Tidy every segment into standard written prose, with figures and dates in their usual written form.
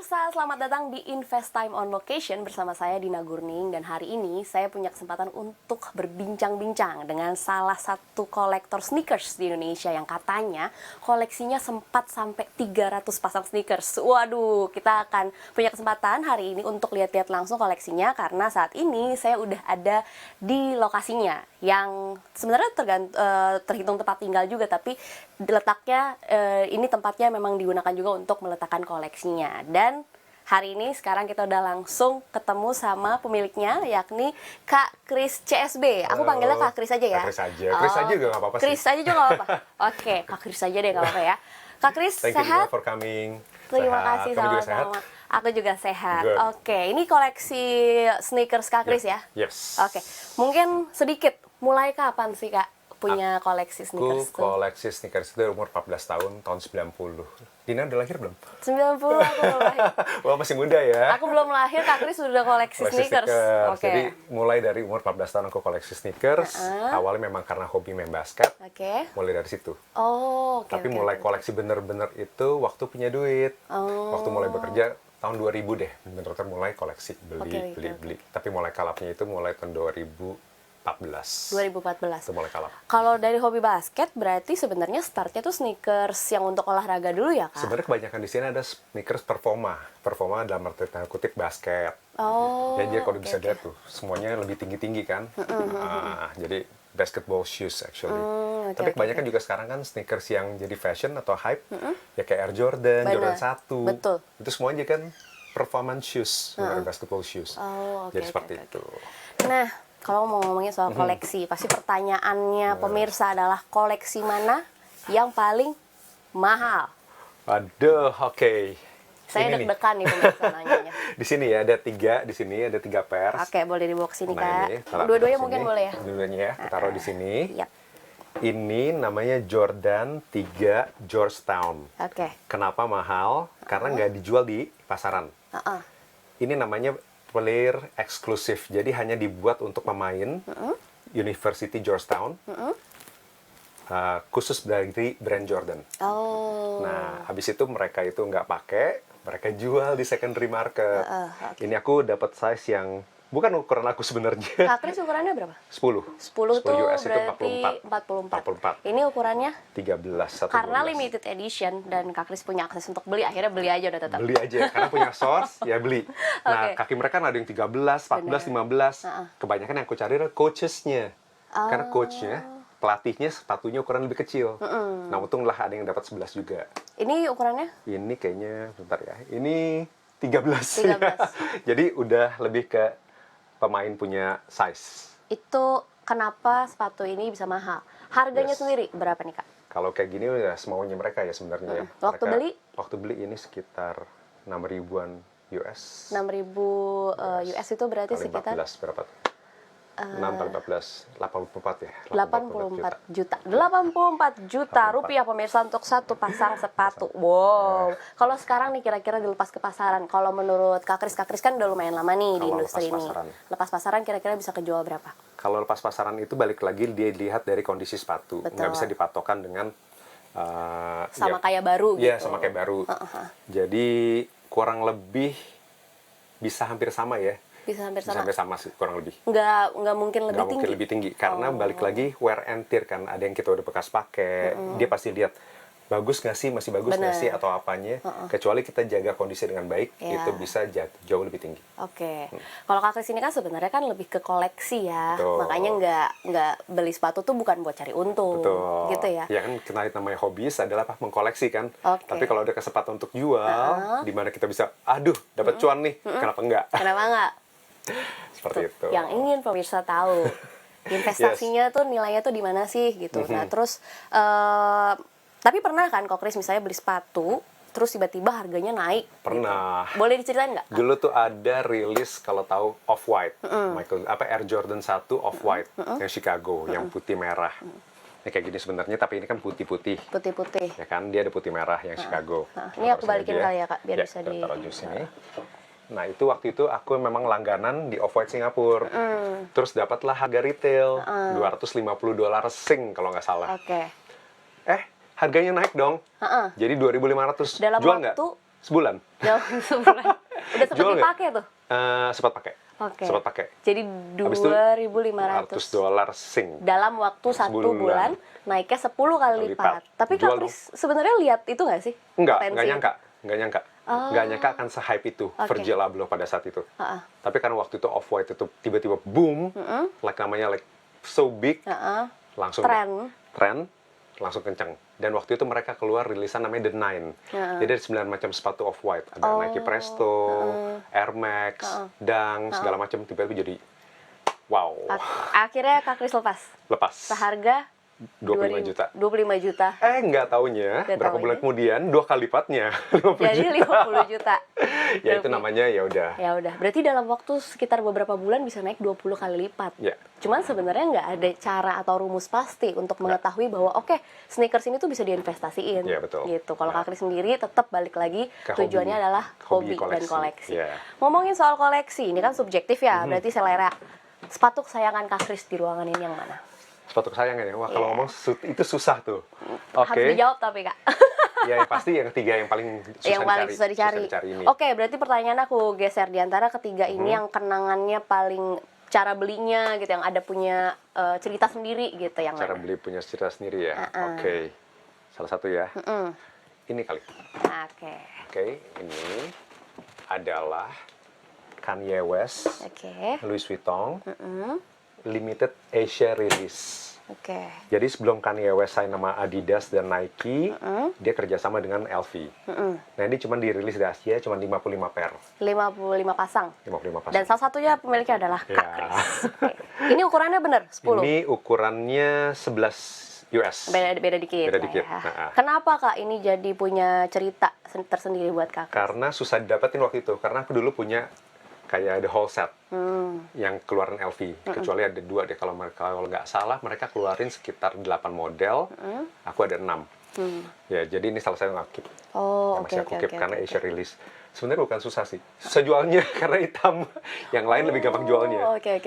pemirsa, selamat datang di Invest Time on Location bersama saya Dina Gurning. Dan hari ini saya punya kesempatan untuk berbincang-bincang dengan salah satu kolektor sneakers di Indonesia yang katanya koleksinya sempat sampai 300 pasang sneakers. Waduh, kita akan punya kesempatan hari ini untuk lihat-lihat langsung koleksinya karena saat ini saya udah ada di lokasinya yang sebenarnya terhitung tempat tinggal juga, tapi letaknya ini tempatnya memang digunakan juga untuk meletakkan koleksinya. Dan hari ini sekarang kita udah langsung ketemu sama pemiliknya, yakni Kak Kris CSB. Aku panggilnya Kak Kris aja ya. Kak Kris aja. Kris aja juga nggak apa-apa sih. Kris aja juga nggak apa-apa. Oke, Kak Kris aja deh nggak apa-apa ya. Kak Kris, Thank you sehat? for coming. Terima Sehat. kasih, Kamu juga sehat? sama-sama. Aku juga sehat. Good. Oke, ini koleksi sneakers Kak Kris ya? Yes. Oke, mungkin sedikit. Mulai kapan sih Kak punya koleksi sneakers Aku koleksi sneakers itu umur 14 tahun, tahun 90. Dina udah lahir belum? 90 aku belum lahir. Wah, masih muda ya. Aku belum lahir, Kak Kris sudah koleksi sneakers. Oke. Jadi mulai dari umur 14 tahun aku koleksi sneakers. Awalnya memang karena hobi main basket. Oke. Mulai dari situ. Oh, oke. Tapi oke, mulai oke. koleksi bener-bener itu waktu punya duit. Oh. Waktu mulai bekerja tahun 2000 deh. Bener-bener mulai koleksi, Oke, beli. Tapi mulai kalapnya itu mulai tahun 2014. 2014. Itu mulai kalap. Kalau dari hobi basket berarti sebenarnya startnya tuh sneakers yang untuk olahraga dulu ya, Kak? Sebenarnya kebanyakan di sini ada sneakers performa. Performa dalam arti tanda kutip basket. Oh. Jadi kalau oke, bisa oke. lihat tuh, semuanya lebih tinggi-tinggi kan. Jadi basketball shoes actually. Oke, Tapi oke, kebanyakan juga sekarang kan sneakers yang jadi fashion atau hype, ya kayak Air Jordan, Benar. Jordan 1. Betul. Itu semuanya kan performance shoes, bukan basketball shoes. Oh, oke, Jadi oke, seperti oke. itu. Nah, kalau mau ngomongin soal koleksi, pasti pertanyaannya pemirsa adalah koleksi mana yang paling mahal? Aduh, oke. Saya Ini nih. deg-degan nih pemirsa nanyanya. Di sini ya ada tiga pairs. Oke, boleh dibawa ke sini, Nah, Kak. ini, taruh Dua-duanya di mungkin sini. boleh ya? Dua-duanya ya, kita taruh di sini. Yap. Ini namanya Jordan 3 Georgetown. Oke. Kenapa mahal? Karena nggak dijual di pasaran. Heeh. Ini namanya player eksklusif. Jadi hanya dibuat untuk pemain University Georgetown. Khusus dari brand Jordan. Oh. Nah, habis itu mereka itu nggak pakai, mereka jual di secondary market. oke. Ini aku dapat size yang bukan ukuran aku sebenarnya. Kak Kris ukurannya berapa? 10. 10 tuh US itu berarti 44. 44. Ini ukurannya 13 atau karena 12. limited edition dan Kak Kris punya akses untuk beli, akhirnya beli aja udah tetap. Beli aja karena punya source ya beli. Nah, Oke. kaki mereka ada yang 13, 14, 15. Kebanyakan yang aku cari adalah coachesnya. Karena coachnya, pelatihnya sepatunya ukuran lebih kecil. Nah, untunglah ada yang dapat 11 juga. Ini ukurannya Ini kayaknya bentar ya. Ini 13. 13. Jadi udah lebih ke pemain punya size. itu kenapa sepatu ini bisa mahal? Harganya Yes. sendiri berapa nih, Kak? Kalau kayak gini ya semaunya mereka ya sebenarnya ya. Waktu Mereka- beli? Waktu beli ini sekitar 6 ribuan US. 6.000 US itu berarti Kali sekitar 14 berapa tuh? 6 kali 14, 84 ya? 84 juta. 84 juta rupiah pemirsa untuk satu pasang sepatu. Wow. Kalau sekarang nih kira-kira dilepas ke pasaran, kalau menurut Kak Kris kan udah lumayan lama nih di Kalau industri lepas ini. pasaran. Lepas pasaran kira-kira bisa kejual berapa? Kalau lepas pasaran itu balik lagi dia dilihat dari kondisi sepatu. Betul. Nggak bisa dipatokan dengan Sama kayak baru Iya, gitu. sama kayak baru. Jadi kurang lebih bisa hampir sama ya. Bisa hampir Bisa sama. hampir sama sih kurang lebih. Nggak mungkin lebih Nggak tinggi. mungkin lebih tinggi karena balik lagi wear and tear kan. Ada yang kita udah bekas pakai, dia pasti lihat bagus nggak sih, masih bagus nggak Bener. sih atau apanya. Kecuali kita jaga kondisi dengan baik, Iya. itu bisa jauh lebih tinggi. Oke, kalau Kak Kris ini kan sebenarnya kan lebih ke koleksi ya, Betul. makanya nggak beli sepatu tuh bukan buat cari untung, Betul. gitu ya. Ya kan kita namanya hobis adalah apa? Mengkoleksi kan. Oke. Tapi kalau ada kesempatan untuk jual, di mana kita bisa, aduh, dapat cuan nih, kenapa enggak? Kenapa nggak? Seperti itu. Yang ingin pemirsa tahu, investasinya tuh nilainya tuh di mana sih gitu. Nah terus, tapi pernah kan Kak Kris misalnya beli sepatu, terus tiba-tiba harganya naik. Pernah. Gitu. Boleh diceritain nggak? Dulu tuh ada rilis kalau tahu Off-White, Air Jordan 1 Off-White yang Chicago, yang putih merah. Ini kayak gini sebenarnya, tapi ini kan putih-putih. Putih-putih. Ya kan, dia ada putih merah yang Chicago. Nah, ini aku balikin kali ya, Kak, biar bisa kita di- taruh di sini. Nah, itu waktu itu aku memang langganan di Off-White Singapura. Terus dapatlah harga retail $250 Sing kalau nggak salah. Oke. Harganya naik dong. Jadi 2.500. Dalam Jual nggak? waktu sebulan. Dalam sebulan. Udah sempet Jual nggak? dipakai tuh? Sempat pakai. Oke. Sempat pakai. Jadi Habis itu $2.500 $100 sing. dalam waktu 1 bulan naiknya 10 kali lipat. Tapi Jual Kak Kris sebenarnya lihat itu nggak sih? Nggak Potensi? nyangka. Nggak nyangka akan se-hype itu Oke. Virgil Abloh pada saat itu. Heeh. Tapi karena waktu itu Off-White itu tiba-tiba boom, like namanya like so big, Heeh. langsung Tren. langsung kencang. Dan waktu itu mereka keluar rilisan namanya The Nine. Jadi ada 9 macam sepatu Off-White. Ada Nike Presto, Air Max, Dunk, segala macam. Tiba-tiba jadi wow. Akhirnya Kak Kris Lepas. seharga 25 juta. 25 juta. Nggak taunya, berapa bulan kemudian, 2 kali lipatnya. 50 Jadi juta. 50 juta. Ya itu namanya ya udah. Ya udah, berarti dalam waktu sekitar beberapa bulan bisa naik 20 kali lipat. Ya. Cuman sebenarnya nggak ada cara atau rumus pasti untuk mengetahui bahwa oke, sneakers ini tuh bisa diinvestasiin. Iya, betul. Gitu. Kalau Ya. Kak Kris sendiri tetap balik lagi Ke tujuannya hobi. adalah hobi dan Koleksi. koleksi. Iya. Ngomongin soal koleksi, ini kan subjektif ya, berarti selera. Sepatu kesayangan Kak Kris di ruangan ini yang mana? Sepatu kesayangan ya. Wah, kalau Iya. ngomong itu susah tuh. Harus Oke. dijawab tapi Kak. Ya, yang pasti yang ketiga yang paling susah Yang paling susah dicari. ini. Oke, berarti pertanyaan aku geser di antara ketiga ini yang kenangannya paling cara belinya gitu, yang ada punya cerita sendiri gitu, yang Cara mana? beli punya cerita sendiri ya. Oke. Salah satu ya. Ini kali. Oke. Oke, ini adalah Kanye West, Oke. Louis Vuitton, limited Asia release. Oke. Jadi sebelum Kanye West sign nama Adidas dan Nike, dia kerjasama dengan LV. Nah ini cuma dirilis di Asia, cuma 55 pair. 55 pasang. 55 pasang. Dan salah satunya pemiliknya adalah Kak Ya. Kris. Oke. Ini ukurannya bener 10. Ini ukurannya 11 US. Beda dikit. Beda lah dikit. ya. Nah. Kenapa Kak ini jadi punya cerita tersendiri buat Kak Kris? Karena susah didapetin waktu itu. Karena aku dulu punya kayak the whole set yang keluaran LV. Kecuali ada 2 deh. Kalau nggak salah, mereka keluarin sekitar 8 model. Aku ada 6. Ya, jadi ini salah satu yang aku keep. Oh, Yang oke masih aku oke keep oke. karena Asia release. Sebenarnya bukan susah sih. Susah jualnya karena hitam. Yang lain lebih gampang jualnya. Oke.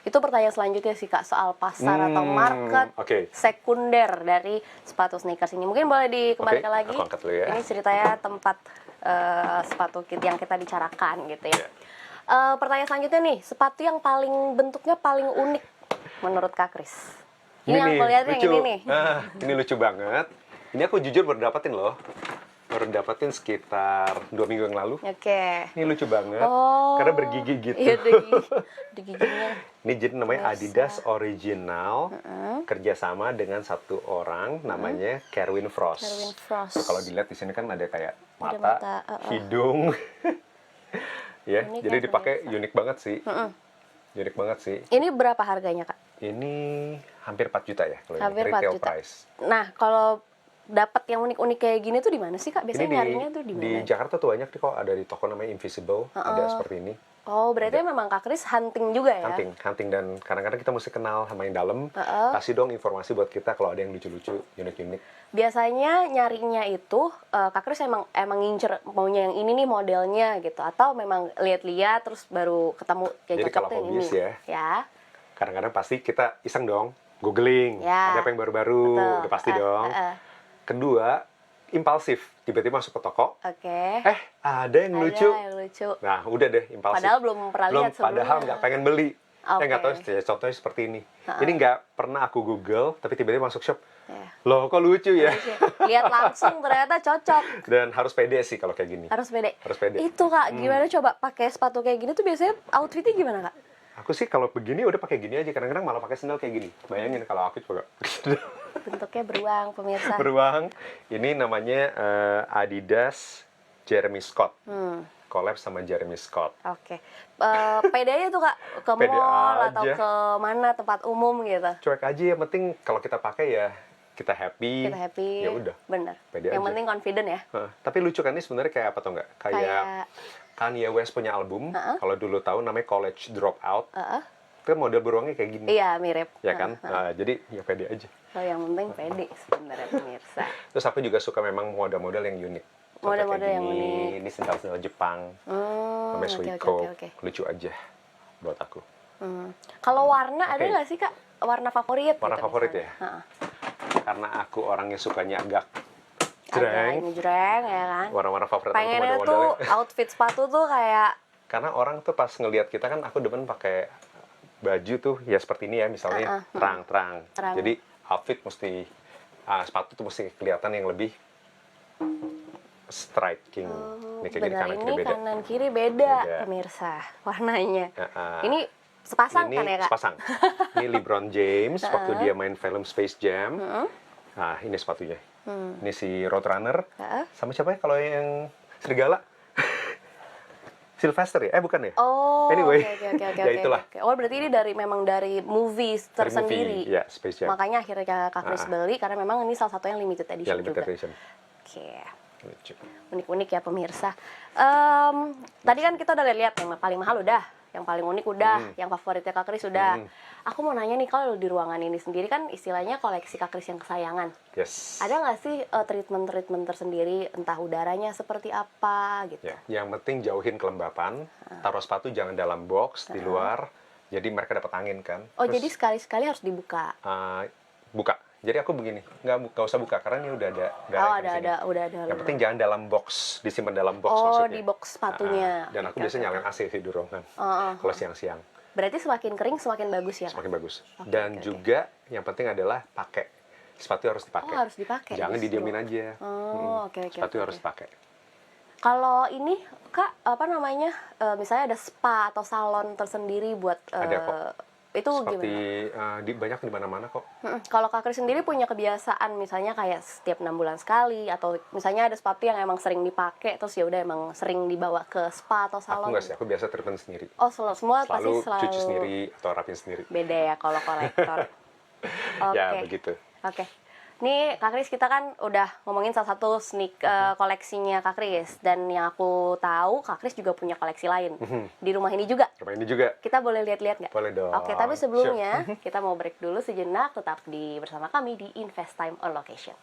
Itu pertanyaan selanjutnya sih Kak, soal pasar atau market oke. sekunder dari sepatu sneakers ini. Mungkin boleh dikembalikan Oke, lagi. aku angkat dulu ya. Ini ceritanya tempat sepatu yang kita bicarakan gitu ya. Iya. Pertanyaan selanjutnya nih, sepatu yang bentuknya paling unik menurut Kak Kris. Ini yang aku lihat yang lucu. ini nih. Ini lucu banget. Ini aku jujur baru dapetin loh. Baru dapetin sekitar 2 minggu yang lalu. Oke. Ini lucu banget. Oh. Karena bergigi gitu. Iya, di giginya. Ini jadi namanya Adidas Original. Kerjasama dengan satu orang namanya Kerwin Frost. Kerwin Frost. Kalau dilihat di sini kan ada kayak Ada mata, mata, hidung. Ya, Unik jadi ya, dipakai unik banget sih. Unik banget sih. Ini berapa harganya Kak? Ini hampir 4 juta ya kalau Hampir ini 4 retail juta. price. Nah, kalau dapat yang unik-unik kayak gini tuh di mana sih Kak? Biasanya Ini nyarinya tuh di di mana? Jakarta tuh banyak nih kok, ada di toko namanya Invisible, ada seperti ini. Oh, berarti memang Kak Kris hunting juga ya? Hunting dan kadang-kadang kita mesti kenal sama yang dalam. Kasih dong informasi buat kita kalau ada yang lucu-lucu, unik-unik. Biasanya nyarinya itu Kak Kris emang ngincer maunya yang ini nih modelnya gitu, atau memang lihat-lihat terus baru ketemu yang Jadi cocok kalau tuh yang hobis ini. ya. Kadang-kadang pasti kita iseng dong, googling, Ya. ada apa yang baru-baru, Betul. udah pasti dong. Kedua, impulsif, tiba-tiba masuk ke toko, Oke. ada yang lucu. Ada yang lucu. Nah, udah deh impulsif. Padahal belum pernah lihat sebelumnya. Padahal nggak pengen beli. Oke. Nggak tahu, ya, contohnya seperti ini. Ini nggak pernah aku Google, tapi tiba-tiba masuk shop. Ya. Loh, kok lucu ya? Lihat langsung ternyata cocok. Dan harus pede sih kalau kayak gini. Harus pede. Harus pede. Itu Kak, gimana coba pakai sepatu kayak gini tuh biasanya outfitnya gimana Kak? Aku sih kalau begini udah pakai gini aja. Kadang-kadang malah pakai sandal kayak gini. Bayangin kalau aku coba Bentuknya beruang pemirsa. beruang. Ini namanya Adidas Jeremy Scott. Collab sama Jeremy Scott. Oke. Pedenya tuh Kak ke Pede mall atau aja. ke mana tempat umum gitu. Cuek aja, yang penting kalau kita pakai ya kita happy. Kita happy. Ya udah. Bener. Pede Yang aja. penting confident ya. Tapi lucu kan ini sebenarnya kayak apa tau nggak? Kayak Kanye West punya album. Kalau dulu tahu namanya College Dropout. Itu kan model beruangnya kayak gini. Iya, mirip. Ya kan? Nah, jadi ya pede aja. So, yang penting pede sebenarnya pemirsa. Terus aku juga suka memang model-model yang unik. Contoh Model-model kayak yang gini, unik. Ini sendal-sendal Jepang. Namanya Oke, Suiko. oke. Lucu aja buat aku. Kalau warna ada Oke. nggak sih Kak? Warna favorit? Warna gitu favorit misalnya? ya? Karena aku orangnya sukanya agak jreng, ngejreng ya kan. warna-warna favorit aku tuh Pengennya model-modelnya. tuh outfit sepatu tuh kayak Karena orang tuh pas ngelihat kita kan, aku demen pakai baju tuh ya seperti ini ya, misalnya terang-terang. Terang. Jadi outfit mesti, sepatu tuh mesti kelihatan yang lebih striking. Ini kayak gini, benar, kanan ini kiri beda. kanan kiri beda, Beda. pemirsa warnanya. Heeh. Ini sepasang Ini kan ya kak? sepasang. Ini LeBron James waktu dia main film Space Jam. Nah, ini sepatunya. Ini si Roadrunner. Sama siapa ya kalau yang serigala? Sylvester ya? Bukan ya? Oh, Anyway, oke. ya itulah. Oke. Oh, berarti ini memang dari movies Dari tersendiri. movie, ya, Space Jam. Makanya akhirnya Kak Kris beli karena memang ini salah satu yang limited edition Ya, limited juga. edition. Oke. Lucu. Unik-unik ya pemirsa. Tadi kan kita udah lihat yang paling mahal udah, yang paling unik udah, yang favoritnya Kak Kris udah. Aku mau nanya nih, kalau di ruangan ini sendiri kan istilahnya koleksi Kak Kris yang kesayangan. Yes. Ada nggak sih treatment-treatment tersendiri, entah udaranya seperti apa gitu? Ya, yang penting jauhin kelembapan, taruh sepatu jangan dalam box di luar, jadi mereka dapat angin kan. Oh, Terus, jadi sekali-sekali harus dibuka. buka. Jadi aku begini, nggak usah buka karena ini udah ada Oh, direct di sini. udah ada. Yang penting jangan dalam box, disimpan dalam box Oh, maksudnya. di box sepatunya. Dan aku Oke, biasanya oke. nyalain AC sih di ruangan. Kalau siang-siang, Berarti semakin kering semakin bagus ya, Kak? semakin bagus. Dan juga yang penting adalah pakai. Sepatu harus dipakai. Oh, harus dipakai Jangan justru. didiemin aja. Oh, oke. Sepatu harus dipakai. Kalau ini, Kak, apa namanya, misalnya ada spa atau salon tersendiri buat... Ada kok. Itu Seperti gimana? banyak di mana-mana kok. Kalau Kak Kris sendiri punya kebiasaan misalnya kayak setiap 6 bulan sekali, atau misalnya ada sepatu yang emang sering dipakai terus ya udah emang sering dibawa ke spa atau Aku salon? nggak sih, aku biasa treatment sendiri. Oh, semua pasti Selalu selalu cuci sendiri atau rapin sendiri. beda ya kalau kolektor. Oke. Ya, begitu. Oke. Nih Kak Kris, kita kan udah ngomongin salah satu koleksinya Kak Kris, dan yang aku tahu Kak Kris juga punya koleksi lain di rumah ini juga. Rumah ini juga. Kita boleh lihat-lihat nggak? Boleh dong. Oke, tapi sebelumnya kita mau break dulu sejenak, tetap bersama kami di Invest Time on Location.